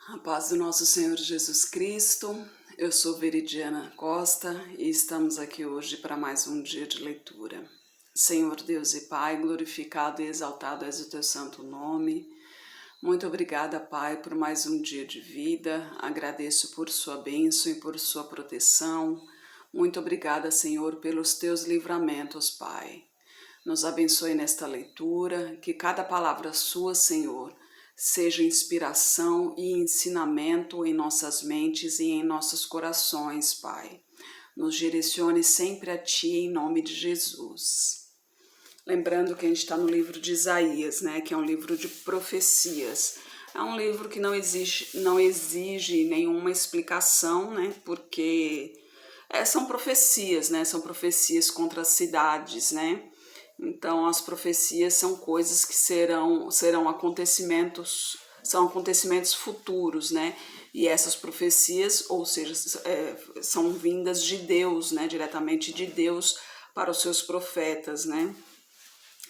A paz do nosso Senhor Jesus Cristo, eu sou Veridiana Costa e estamos aqui hoje para mais um dia de leitura. Senhor Deus e Pai, glorificado e exaltado és o teu santo nome. Muito obrigada, Pai, por mais um dia de vida. Agradeço por sua bênção e por sua proteção. Muito obrigada, Senhor, pelos teus livramentos, Pai. Nos abençoe nesta leitura, que cada palavra sua, Senhor, seja inspiração e ensinamento em nossas mentes e em nossos corações, Pai. Nos direcione sempre a Ti, em nome de Jesus. Lembrando que a gente está no livro de Isaías, né, que é um livro de profecias. É um livro que não exige nenhuma explicação, né, porque são profecias, né, são profecias contra as cidades, né. Então, as profecias são coisas que serão acontecimentos, são acontecimentos futuros, né? E essas profecias, ou seja, são vindas de Deus, né? Diretamente de Deus para os seus profetas, né?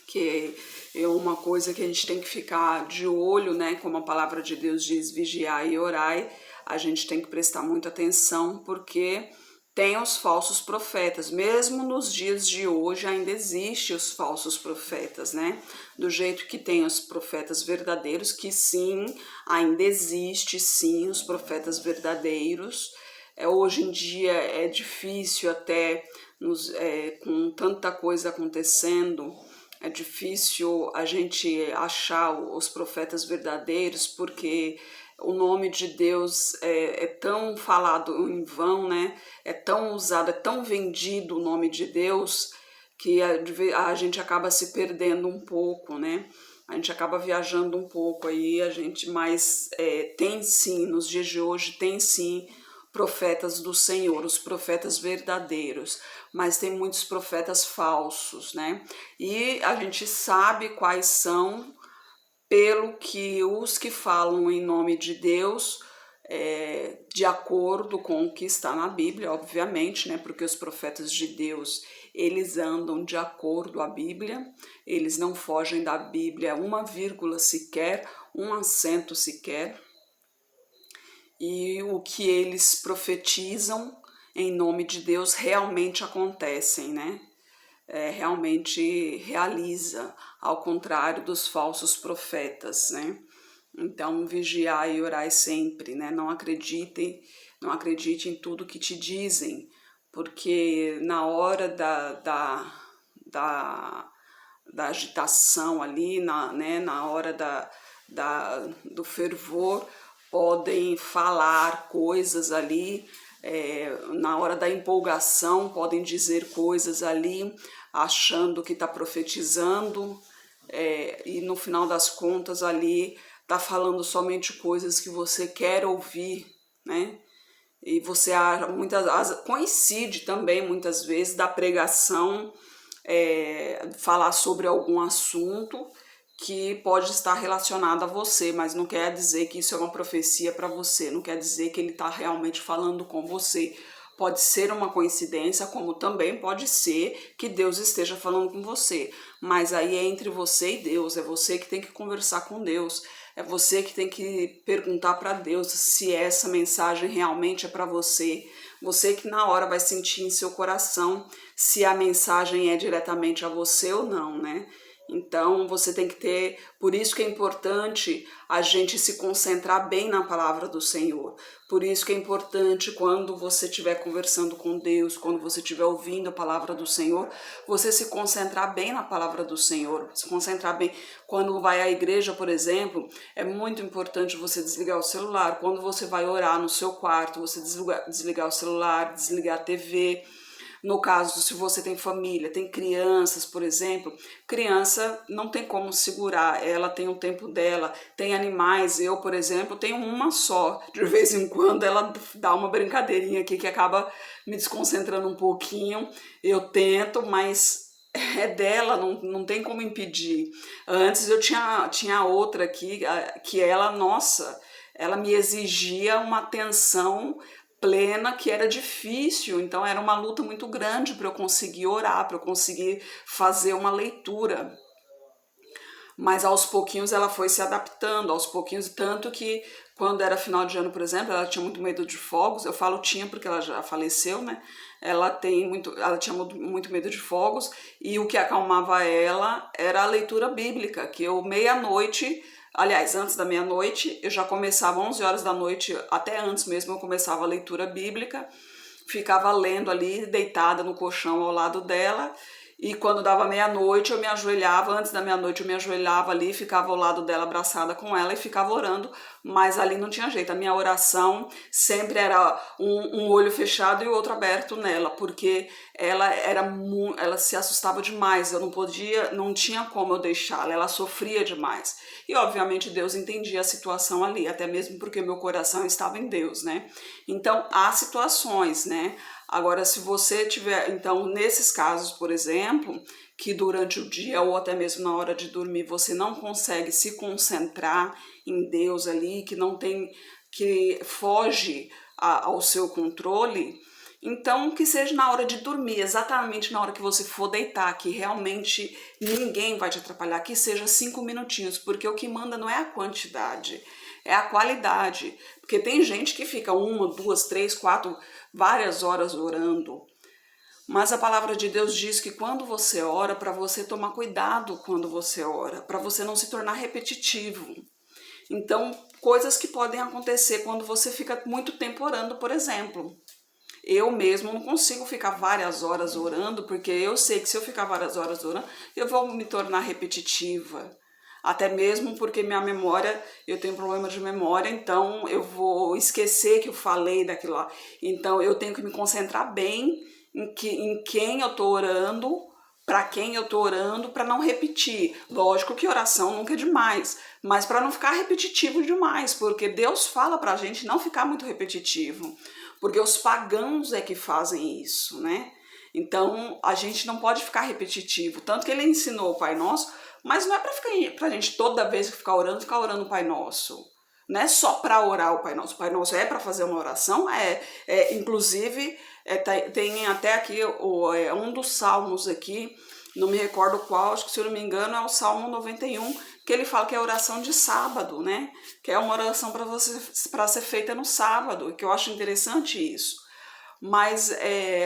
Que é uma coisa que a gente tem que ficar de olho, né? Como a palavra de Deus diz, vigiai e orai, a gente tem que prestar muita atenção, porque tem os falsos profetas, mesmo nos dias de hoje ainda existem os falsos profetas, né? Do jeito que tem os profetas verdadeiros, que sim, ainda existe sim os profetas verdadeiros. Hoje em dia é difícil até, com tanta coisa acontecendo, é difícil a gente achar os profetas verdadeiros, porque o nome de Deus é tão falado em vão, né? É tão usado, é tão vendido o nome de Deus, que a gente acaba se perdendo um pouco, né? A gente acaba viajando um pouco aí, mas tem sim, nos dias de hoje, tem sim profetas do Senhor, os profetas verdadeiros, mas tem muitos profetas falsos, né? E a gente sabe quais são, pelo que os que falam em nome de Deus, de acordo com o que está na Bíblia, obviamente, né? Porque os profetas de Deus, eles andam de acordo à Bíblia, eles não fogem da Bíblia uma vírgula sequer, um acento sequer, e o que eles profetizam em nome de Deus realmente acontecem, né? Realmente realiza, ao contrário dos falsos profetas, né? Então, vigiai e orai sempre, né? Não acredite em tudo que te dizem, porque na hora da agitação ali, na hora do fervor, podem falar coisas ali, na hora da empolgação, podem dizer coisas ali, achando que está profetizando, e no final das contas ali está falando somente coisas que você quer ouvir, né? E você coincide também muitas vezes da pregação, falar sobre algum assunto que pode estar relacionado a você, mas não quer dizer que isso é uma profecia para você, não quer dizer que ele está realmente falando com você. Pode ser uma coincidência, como também pode ser que Deus esteja falando com você, mas aí é entre você e Deus, é você que tem que conversar com Deus, é você que tem que perguntar para Deus se essa mensagem realmente é para você. Você que na hora vai sentir em seu coração se a mensagem é diretamente a você ou não, né? Então você tem que ter, por isso que é importante a gente se concentrar bem na palavra do Senhor. Por isso que é importante, quando você estiver conversando com Deus, quando você estiver ouvindo a palavra do Senhor, você se concentrar bem na palavra do Senhor, se concentrar bem. Quando vai à igreja, por exemplo, é muito importante você desligar o celular. Quando você vai orar no seu quarto, você desligar o celular, desligar a TV. No caso, se você tem família, tem crianças, por exemplo, criança não tem como segurar, ela tem o tempo dela, tem animais, eu, por exemplo, tenho uma só, de vez em quando ela dá uma brincadeirinha aqui que acaba me desconcentrando um pouquinho, eu tento, mas é dela, não tem como impedir. Antes eu tinha outra aqui, que ela, nossa, ela me exigia uma atenção plena, que era difícil, então era uma luta muito grande para eu conseguir orar, para eu conseguir fazer uma leitura. Mas aos pouquinhos ela foi se adaptando, aos pouquinhos, tanto que quando era final de ano, por exemplo, ela tinha muito medo de fogos. Eu falo tinha porque ela já faleceu, né? Ela tinha muito medo de fogos, e o que acalmava ela era a leitura bíblica, que eu meia-noite, aliás, antes da meia-noite, eu já começava 11 horas da noite, até antes mesmo eu começava a leitura bíblica, ficava lendo ali, deitada no colchão ao lado dela. E quando dava meia-noite, eu me ajoelhava, antes da meia-noite eu me ajoelhava ali, ficava ao lado dela, abraçada com ela, e ficava orando, mas ali não tinha jeito. A minha oração sempre era um olho fechado e o outro aberto nela, porque ela se assustava demais, eu não podia, não tinha como eu deixá-la, ela sofria demais. E obviamente Deus entendia a situação ali, até mesmo porque meu coração estava em Deus, né? Então há situações, né? Agora, se você tiver, então, nesses casos, por exemplo, que durante o dia ou até mesmo na hora de dormir você não consegue se concentrar em Deus ali, que não tem, que foge ao seu controle, então que seja na hora de dormir, exatamente na hora que você for deitar, que realmente ninguém vai te atrapalhar, que seja 5 minutinhos, porque o que manda não é a quantidade, é a qualidade. Porque tem gente que fica 1, 2, 3, 4, várias horas orando. Mas a palavra de Deus diz que quando você ora, para você tomar cuidado quando você ora, para você não se tornar repetitivo. Então, coisas que podem acontecer quando você fica muito tempo orando, por exemplo. Eu mesmo não consigo ficar várias horas orando, porque eu sei que se eu ficar várias horas orando, eu vou me tornar repetitiva. Até mesmo porque minha memória, eu tenho problema de memória, então eu vou esquecer que eu falei daquilo lá. Então eu tenho que me concentrar bem em quem eu tô orando, para quem eu tô orando, para não repetir. Lógico que oração nunca é demais, mas para não ficar repetitivo demais, porque Deus fala pra gente não ficar muito repetitivo, porque os pagãos é que fazem isso, né? Então a gente não pode ficar repetitivo, tanto que ele ensinou o Pai Nosso, mas não é pra gente toda vez que ficar orando o Pai Nosso. Não é só para orar o Pai Nosso. O Pai Nosso é para fazer uma oração, inclusive tem até aqui um dos salmos aqui, não me recordo qual, acho que se eu não me engano é o Salmo 91, que ele fala que é oração de sábado, né? Que é uma oração para ser feita no sábado, que eu acho interessante isso. Mas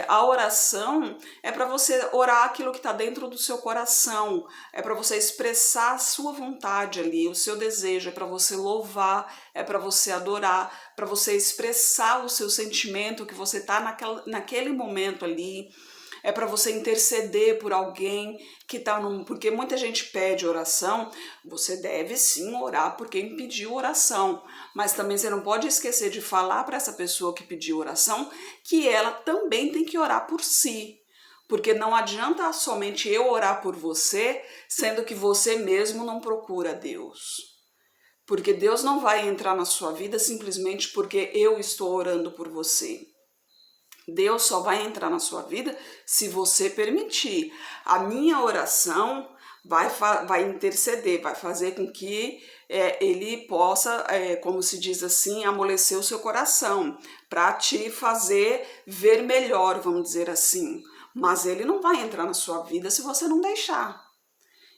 a oração é para você orar aquilo que está dentro do seu coração, é para você expressar a sua vontade ali, o seu desejo, é para você louvar, é para você adorar, para você expressar o seu sentimento que você está naquele momento ali. É para você interceder por alguém que está num... Porque muita gente pede oração, você deve sim orar por quem pediu oração, mas também você não pode esquecer de falar para essa pessoa que pediu oração que ela também tem que orar por si. Porque não adianta somente eu orar por você, sendo que você mesmo não procura Deus. Porque Deus não vai entrar na sua vida simplesmente porque eu estou orando por você. Deus só vai entrar na sua vida se você permitir. A minha oração vai interceder, vai fazer com que ele possa, como se diz assim, amolecer o seu coração, para te fazer ver melhor, vamos dizer assim. Mas ele não vai entrar na sua vida se você não deixar.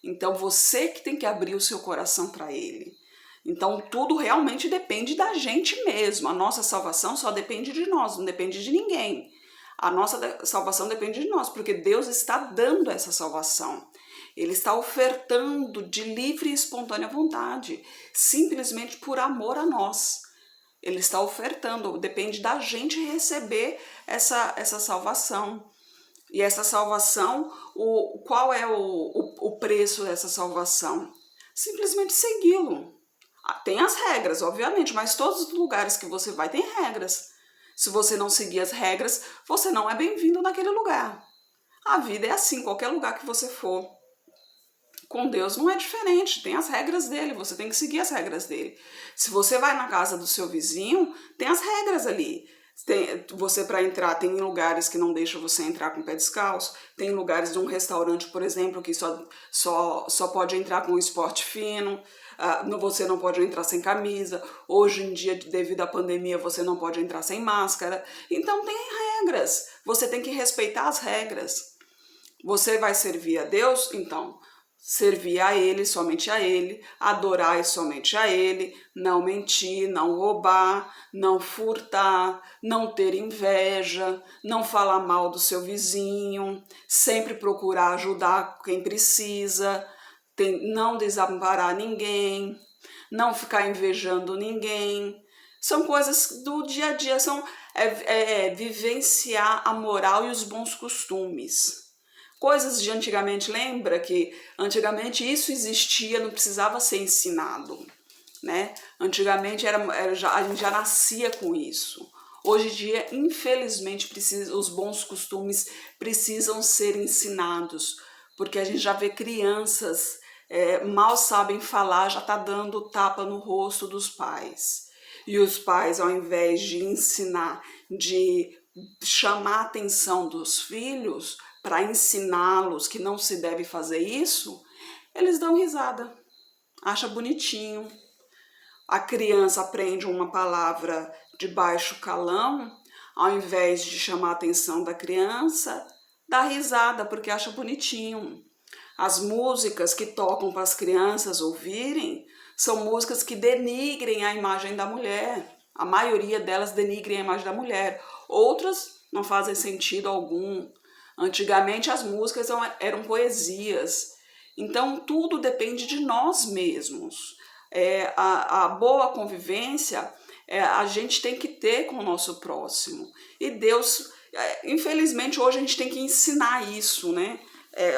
Então você que tem que abrir o seu coração para ele. Então tudo realmente depende da gente mesmo. A nossa salvação só depende de nós, não depende de ninguém. A nossa salvação depende de nós, porque Deus está dando essa salvação. Ele está ofertando de livre e espontânea vontade, simplesmente por amor a nós. Ele está ofertando, depende da gente receber essa salvação. E essa salvação, qual é o preço dessa salvação? Simplesmente segui-lo. Tem as regras, obviamente, mas todos os lugares que você vai tem regras. Se você não seguir as regras, você não é bem-vindo naquele lugar. A vida é assim, qualquer lugar que você for. Com Deus não é diferente, tem as regras dele, você tem que seguir as regras dele. Se você vai na casa do seu vizinho, tem as regras ali. Você para entrar, tem lugares que não deixam você entrar com o pé descalço, tem lugares de um restaurante, por exemplo, que só pode entrar com esporte fino, você não pode entrar sem camisa, hoje em dia, devido à pandemia, você não pode entrar sem máscara. Então tem regras, você tem que respeitar as regras. Você vai servir a Deus? Então, servir a Ele, somente a Ele, adorar somente a Ele, não mentir, não roubar, não furtar, não ter inveja, não falar mal do seu vizinho, sempre procurar ajudar quem precisa, não desamparar ninguém, não ficar invejando ninguém. São coisas do dia a dia, vivenciar a moral e os bons costumes. Coisas de antigamente, lembra que antigamente isso existia, não precisava ser ensinado, né? Antigamente a gente já nascia com isso. Hoje em dia, infelizmente, os bons costumes precisam ser ensinados, porque a gente já vê crianças mal sabem falar, já tá dando tapa no rosto dos pais. E os pais, ao invés de ensinar, de chamar a atenção dos filhos, para ensiná-los que não se deve fazer isso, eles dão risada, acha bonitinho. A criança aprende uma palavra de baixo calão, ao invés de chamar a atenção da criança, dá risada porque acha bonitinho. As músicas que tocam para as crianças ouvirem são músicas que denigrem a imagem da mulher. A maioria delas denigrem a imagem da mulher. Outras não fazem sentido algum. Antigamente as músicas eram poesias. Então tudo depende de nós mesmos. A boa convivência a gente tem que ter com o nosso próximo. E Deus, infelizmente hoje a gente tem que ensinar isso, né?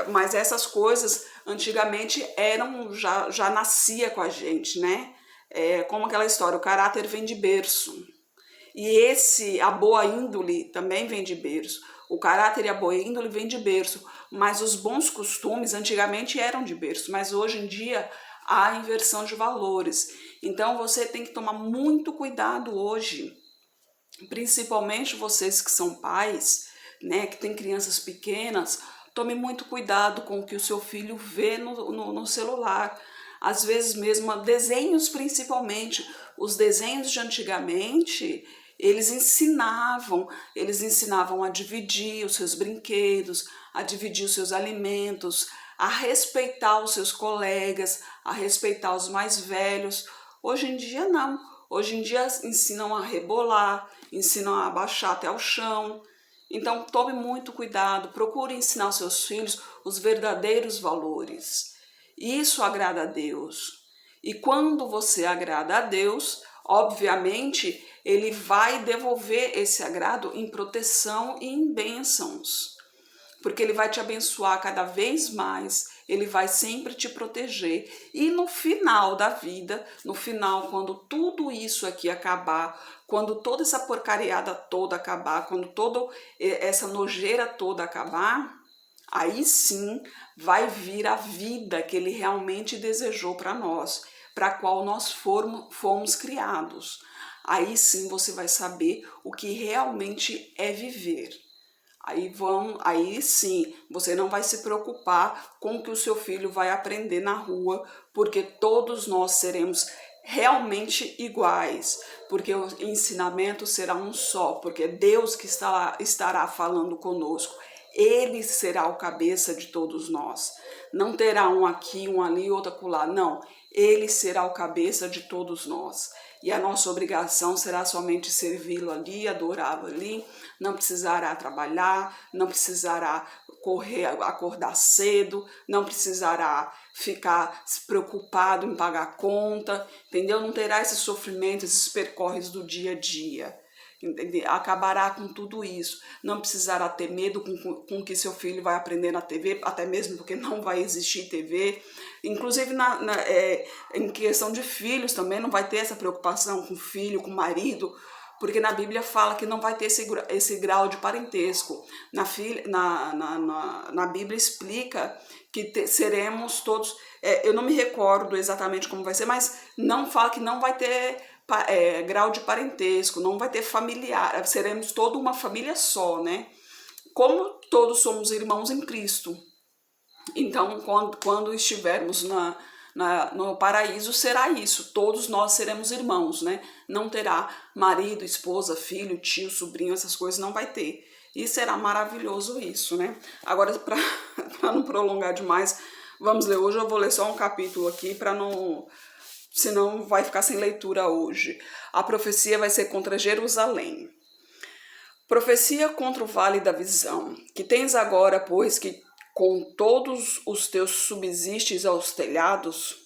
Mas essas coisas antigamente já nascia com a gente, né? Como aquela história, o caráter vem de berço. E a boa índole também vem de berço. O caráter e a boa índole vem de berço, mas os bons costumes antigamente eram de berço, mas hoje em dia há inversão de valores. Então você tem que tomar muito cuidado hoje, principalmente vocês que são pais, né, que têm crianças pequenas, tome muito cuidado com o que o seu filho vê no celular. Às vezes mesmo desenhos, principalmente os desenhos de antigamente, eles ensinavam a dividir os seus brinquedos, a dividir os seus alimentos, a respeitar os seus colegas, a respeitar os mais velhos. Hoje em dia não. Hoje em dia ensinam a rebolar, ensinam a abaixar até o chão. Então tome muito cuidado, procure ensinar aos seus filhos os verdadeiros valores. Isso agrada a Deus. E quando você agrada a Deus, obviamente, Ele vai devolver esse agrado em proteção e em bênçãos. Porque Ele vai te abençoar cada vez mais, Ele vai sempre te proteger. E no final da vida, no final, quando tudo isso aqui acabar, quando toda essa porcariada toda acabar, quando toda essa nojeira toda acabar, aí sim vai vir a vida que Ele realmente desejou para nós, para a qual nós fomos criados. Aí sim você vai saber o que realmente é viver. Aí sim, você não vai se preocupar com o que o seu filho vai aprender na rua, porque todos nós seremos realmente iguais, porque o ensinamento será um só, porque é Deus que estará falando conosco. Ele será o cabeça de todos nós. Não terá um aqui, um ali, outro acolá. Não, Ele será o cabeça de todos nós. E a nossa obrigação será somente servi-lo ali, adorá-lo ali. Não precisará trabalhar, não precisará acordar cedo, não precisará ficar preocupado em pagar conta, entendeu? Não terá esse sofrimento, esses percorres do dia a dia. Acabará com tudo isso. Não precisará ter medo com o que seu filho vai aprender na TV, até mesmo porque não vai existir TV. Inclusive em questão de filhos também não vai ter essa preocupação com filho, com marido, porque na Bíblia fala que não vai ter esse grau de parentesco. Na Bíblia explica que seremos todos, eu não me recordo exatamente como vai ser, mas não fala que não vai ter grau de parentesco, não vai ter familiar, seremos toda uma família só, né? Como todos somos irmãos em Cristo. Então, quando estivermos no paraíso, será isso, todos nós seremos irmãos, né? Não terá marido, esposa, filho, tio, sobrinho, essas coisas não vai ter. E será maravilhoso isso, né? Agora, para não prolongar demais, Vamos ler hoje, eu vou ler só um capítulo aqui para não... Senão vai ficar sem leitura hoje. A profecia vai ser contra Jerusalém. Profecia contra o vale da visão. Que tens agora, pois, que com todos os teus subsistes aos telhados?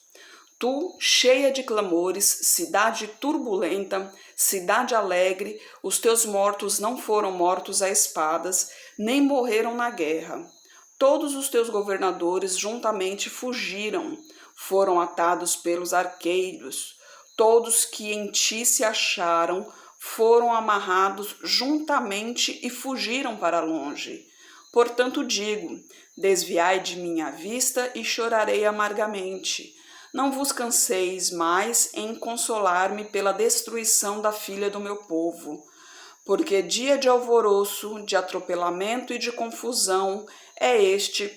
Tu, cheia de clamores, cidade turbulenta, cidade alegre, os teus mortos não foram mortos a espadas, nem morreram na guerra. Todos os teus governadores juntamente fugiram, foram atados pelos arqueiros. Todos que em ti se acharam foram amarrados juntamente e fugiram para longe. Portanto digo, desviai de mim a vista e chorarei amargamente. Não vos canseis mais em consolar-me pela destruição da filha do meu povo, porque dia de alvoroço, de atropelamento e de confusão é este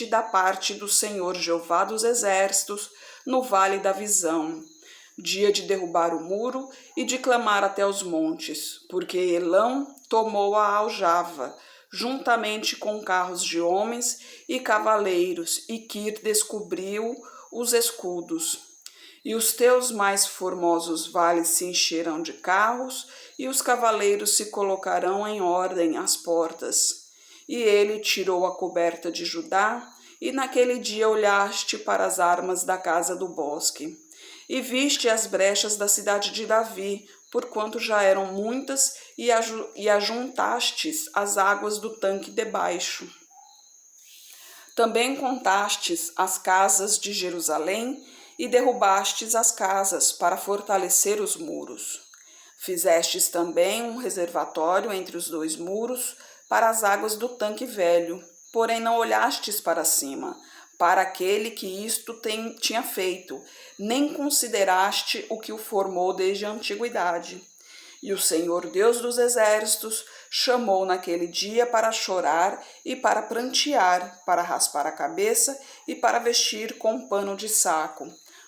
da parte do Senhor Jeová dos Exércitos no vale da visão. Dia de derrubar o muro e de clamar até os montes, porque Elão tomou a aljava, juntamente com carros de homens e cavaleiros, e Quir descobriu os escudos. E os teus mais formosos vales se encherão de carros, e os cavaleiros se colocarão em ordem às portas. E ele tirou a coberta de Judá, e naquele dia olhaste para as armas da casa do bosque. E viste as brechas da cidade de Davi, porquanto já eram muitas, e ajuntastes as águas do tanque debaixo. Também contastes as casas de Jerusalém, e derrubastes as casas para fortalecer os muros. Fizestes também um reservatório entre os dois muros para as águas do tanque velho, porém não olhastes para cima, para aquele que isto tinha feito, nem consideraste o que o formou desde a antiguidade. E o Senhor Deus dos Exércitos chamou naquele dia para chorar e para prantear, para raspar a cabeça e para vestir com pano de saco.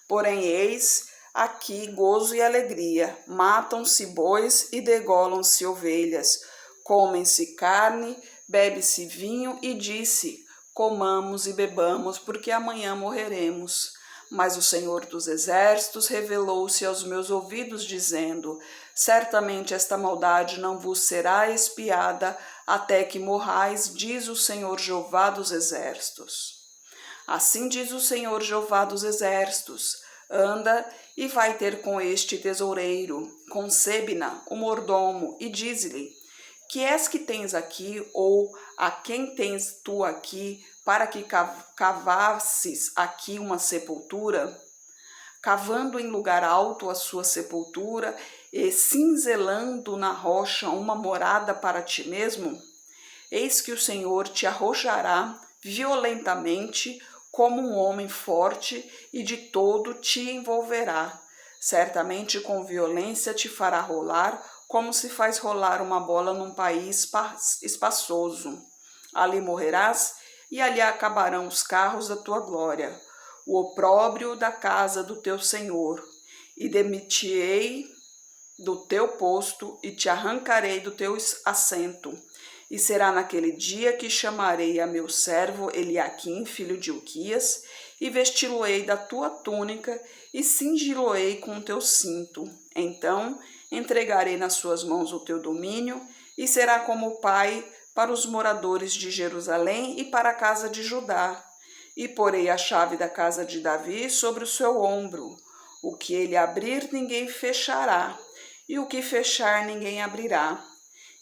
Porém, eis aqui gozo e alegria, matam-se bois e degolam-se ovelhas, comem-se carne, bebe-se vinho, e disse: comamos e bebamos, porque amanhã morreremos. Mas o Senhor dos Exércitos revelou-se aos meus ouvidos, dizendo: certamente esta maldade não vos será expiada até que morrais, diz o Senhor Jeová dos Exércitos. Assim diz o Senhor Jeová dos Exércitos: anda e vai ter com este tesoureiro, com Sebna, o mordomo, e diz-lhe: que és que tens aqui, ou a quem tens tu aqui, para que cavasses aqui uma sepultura? Cavando em lugar alto a sua sepultura, e cinzelando na rocha uma morada para ti mesmo? Eis que o Senhor te arrojará violentamente como um homem forte, e de todo te envolverá. Certamente com violência te fará rolar, como se faz rolar uma bola num país espaçoso. Ali morrerás, e ali acabarão os carros da tua glória, o opróbrio da casa do teu Senhor. E demitirei do teu posto, e te arrancarei do teu assento. E será naquele dia que chamarei a meu servo Eliaquim, filho de Ilquias, e vesti-lo-ei da tua túnica, e cingi-lo-ei com o teu cinto. Então entregarei nas suas mãos o teu domínio, e será como pai para os moradores de Jerusalém e para a casa de Judá. E porei a chave da casa de Davi sobre o seu ombro. O que ele abrir, ninguém fechará, e o que fechar, ninguém abrirá.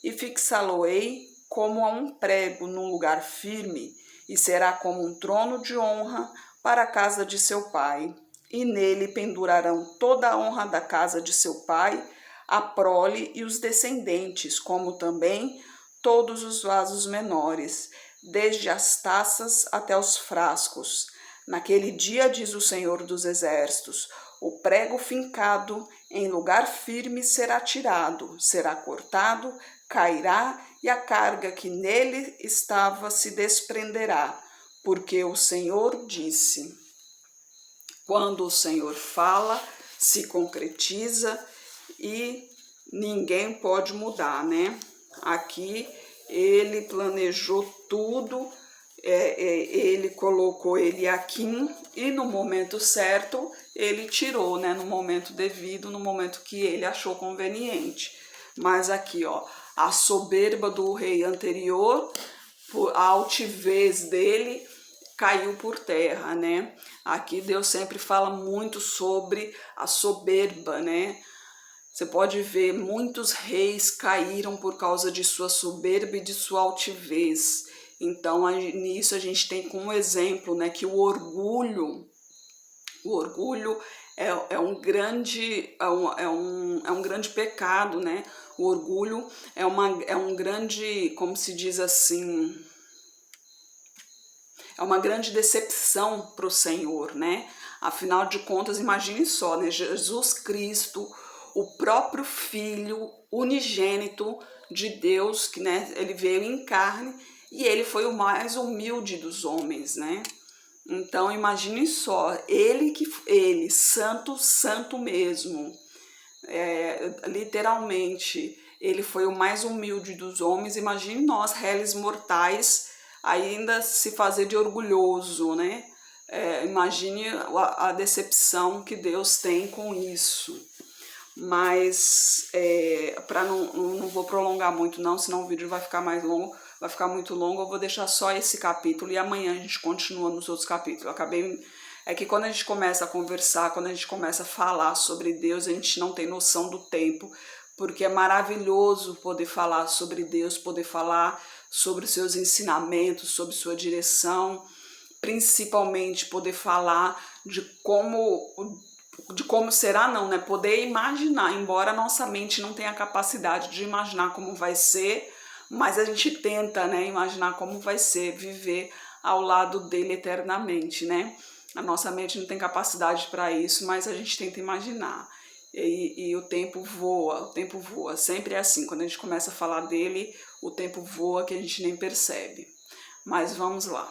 E fixá-lo-ei como a um prego num lugar firme, e será como um trono de honra para a casa de seu pai. E nele pendurarão toda a honra da casa de seu pai, a prole e os descendentes, como também todos os vasos menores, desde as taças até os frascos. Naquele dia, diz o Senhor dos Exércitos, o prego fincado em lugar firme será tirado, será cortado, cairá, e a carga que nele estava se desprenderá, porque o Senhor disse. Quando o Senhor fala, se concretiza e ninguém pode mudar, né? Aqui ele planejou tudo, ele colocou Eliaquim e no momento certo ele tirou, né, no momento devido, no momento que ele achou conveniente. Mas aqui, ó, a soberba do rei anterior, a altivez dele caiu por terra, né? Aqui Deus sempre fala muito sobre a soberba, né? Você pode ver, muitos reis caíram por causa de sua soberba e de sua altivez. Então, nisso a gente tem como exemplo, né, que o orgulho é um grande pecado, né? O orgulho é um grande, como se diz assim, é uma grande decepção para o Senhor, né? Afinal de contas, imagine só, né? Jesus Cristo, o próprio Filho unigênito de Deus, que, né, ele veio em carne e ele foi o mais humilde dos homens, né? Então imagine só, ele santo mesmo, literalmente, ele foi o mais humilde dos homens. Imagine nós, réis mortais, ainda se fazer de orgulhoso, né? Imagine a decepção que Deus tem com isso. Mas não vou prolongar muito não, senão o vídeo vai ficar mais longo, vai ficar muito longo. Eu vou deixar só esse capítulo e amanhã a gente continua nos outros capítulos. É que quando a gente começa a conversar, quando a gente começa a falar sobre Deus, a gente não tem noção do tempo, porque é maravilhoso poder falar sobre Deus, poder falar sobre seus ensinamentos, sobre sua direção, principalmente poder falar de como será não, né? Poder imaginar, embora a nossa mente não tenha a capacidade de imaginar como vai ser, mas a gente tenta, né, imaginar como vai ser, viver ao lado dele eternamente, né? A nossa mente não tem capacidade para isso, mas a gente tenta imaginar. E o tempo voa, sempre é assim, quando a gente começa a falar dele, o tempo voa que a gente nem percebe. Mas vamos lá.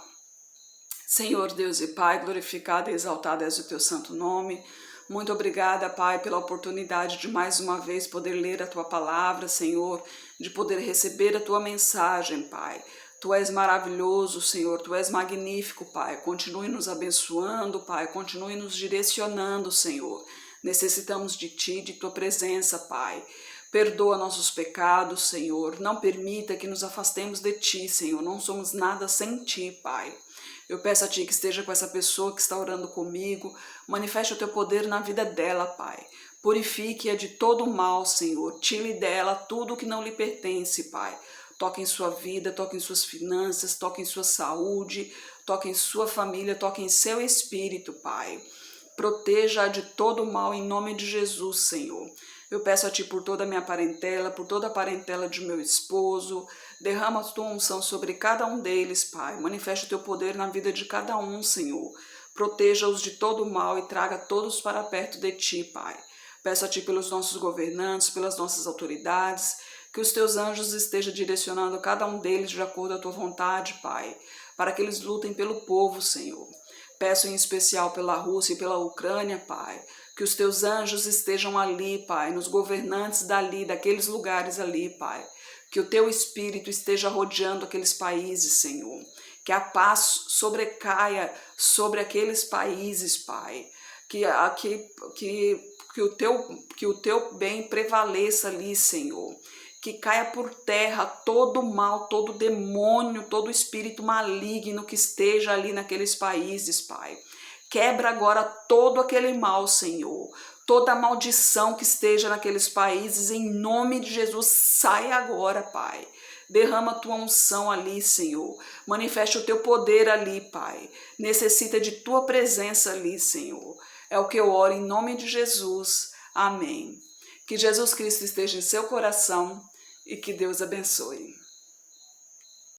Senhor Deus e Pai, glorificado e exaltado és o teu santo nome. Muito obrigada, Pai, pela oportunidade de mais uma vez poder ler a tua palavra, Senhor, de poder receber a tua mensagem, Pai. Tu és maravilhoso, Senhor, Tu és magnífico, Pai. Continue nos abençoando, Pai, continue nos direcionando, Senhor. Necessitamos de Ti, de Tua presença, Pai. Perdoa nossos pecados, Senhor. Não permita que nos afastemos de Ti, Senhor. Não somos nada sem Ti, Pai. Eu peço a Ti que esteja com essa pessoa que está orando comigo, manifeste o Teu poder na vida dela, Pai. Purifique-a de todo o mal, Senhor. Tire dela tudo que não lhe pertence, Pai. Toque em sua vida, toque em suas finanças, toque em sua saúde, toque em sua família, toque em seu espírito, Pai. Proteja-a de todo o mal em nome de Jesus, Senhor. Eu peço a Ti por toda a minha parentela, por toda a parentela de meu esposo. Derrama a Tua unção sobre cada um deles, Pai. Manifeste o Teu poder na vida de cada um, Senhor. Proteja-os de todo o mal e traga todos para perto de Ti, Pai. Peço a Ti pelos nossos governantes, pelas nossas autoridades, que os Teus anjos estejam direcionando cada um deles de acordo à Tua vontade, Pai, para que eles lutem pelo povo, Senhor. Peço em especial pela Rússia e pela Ucrânia, Pai, que os Teus anjos estejam ali, Pai, nos governantes dali, daqueles lugares ali, Pai. Que o Teu Espírito esteja rodeando aqueles países, Senhor. Que a paz sobrecaia sobre aqueles países, Pai. Que o Teu bem prevaleça ali, Senhor. Que caia por terra todo o mal, todo o demônio, todo o espírito maligno que esteja ali naqueles países, Pai. Quebra agora todo aquele mal, Senhor. Toda a maldição que esteja naqueles países, em nome de Jesus, sai agora, Pai. Derrama a Tua unção ali, Senhor. Manifeste o Teu poder ali, Pai. Necessita de Tua presença ali, Senhor. É o que eu oro em nome de Jesus. Amém. Que Jesus Cristo esteja em seu coração e que Deus abençoe.